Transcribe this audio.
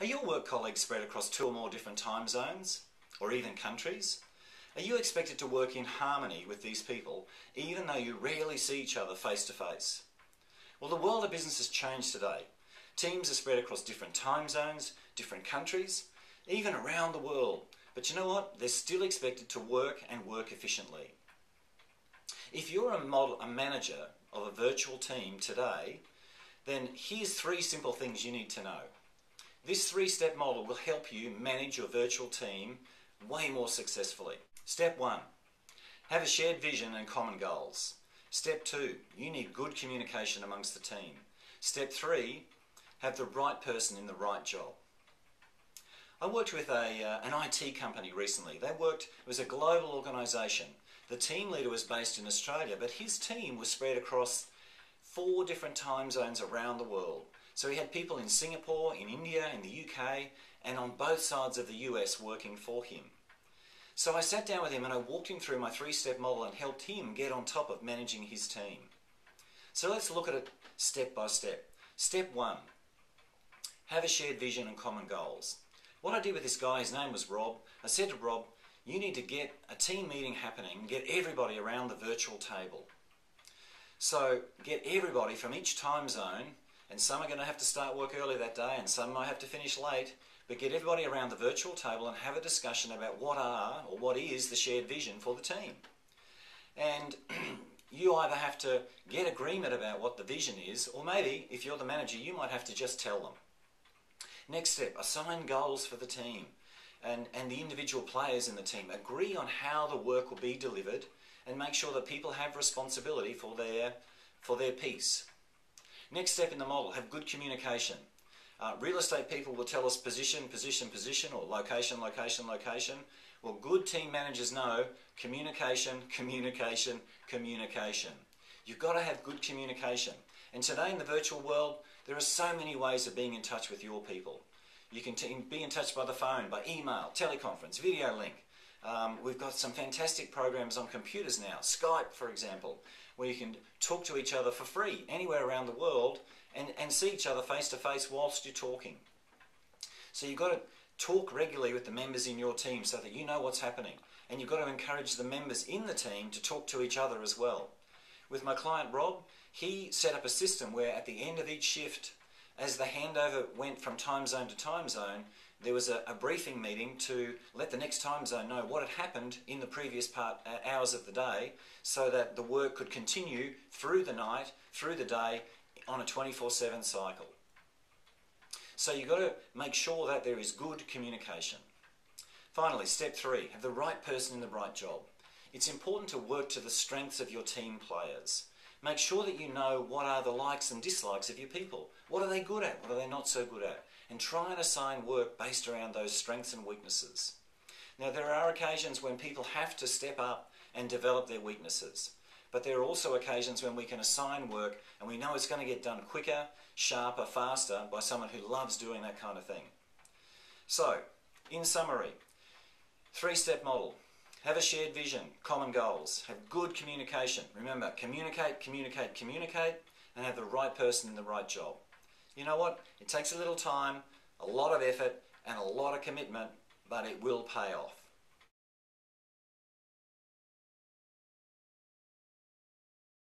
Are your work colleagues spread across 2 or more different time zones, or even countries? Are you expected to work in harmony with these people, even though you rarely see each other face to face? Well, the world of business has changed today. Teams are spread across different time zones, different countries, even around the world. But you know what? They're still expected to work and work efficiently. If you're a manager of a virtual team today, then here's 3 simple things you need to know. This 3-step model will help you manage your virtual team way more successfully. Step 1, have a shared vision and common goals. Step 2, you need good communication amongst the team. Step 3, have the right person in the right job. I worked with an IT company recently. It was a global organisation. The team leader was based in Australia, but his team was spread across 4 different time zones around the world. So he had people in Singapore, in India, in the UK, and on both sides of the US working for him. So I sat down with him and I walked him through my 3-step model and helped him get on top of managing his team. So let's look at it step by step. Step 1, have a shared vision and common goals. What I did with this guy, his name was Rob, I said to Rob, you need to get a team meeting happening and get everybody around the virtual table. So get everybody from each time zone, and some are going to have to start work early that day and some might have to finish late, but get everybody around the virtual table and have a discussion about what is the shared vision for the team. And you either have to get agreement about what the vision is, or maybe, if you're the manager, you might have to just tell them. Next step, assign goals for the team and the individual players in the team. Agree on how the work will be delivered and make sure that people have responsibility for their piece. Next step in the model, have good communication. Real estate people will tell us position, position, position, or location, location, location. Well, good team managers know communication, communication, communication. You've got to have good communication. And today in the virtual world, there are so many ways of being in touch with your people. You can be in touch by the phone, by email, teleconference, video link. We've got some fantastic programs on computers now, Skype for example, where you can talk to each other for free anywhere around the world and see each other face to face whilst you're talking. So you've got to talk regularly with the members in your team so that you know what's happening, and you've got to encourage the members in the team to talk to each other as well. With my client Rob, he set up a system where at the end of each shift, as the handover went from time zone to time zone, there was a briefing meeting to let the next time zone know what had happened in the previous hours of the day, so that the work could continue through the night, through the day, on a 24/7 cycle. So you've got to make sure that there is good communication. Finally, step 3, have the right person in the right job. It's important to work to the strengths of your team players. Make sure that you know what are the likes and dislikes of your people. What are they good at? What are they not so good at? And try and assign work based around those strengths and weaknesses. Now, there are occasions when people have to step up and develop their weaknesses. But there are also occasions when we can assign work and we know it's going to get done quicker, sharper, faster by someone who loves doing that kind of thing. So, in summary, 3-step model. Have a shared vision, common goals, have good communication. Remember, communicate, communicate, communicate, and have the right person in the right job. You know what? It takes a little time, a lot of effort, and a lot of commitment, but it will pay off.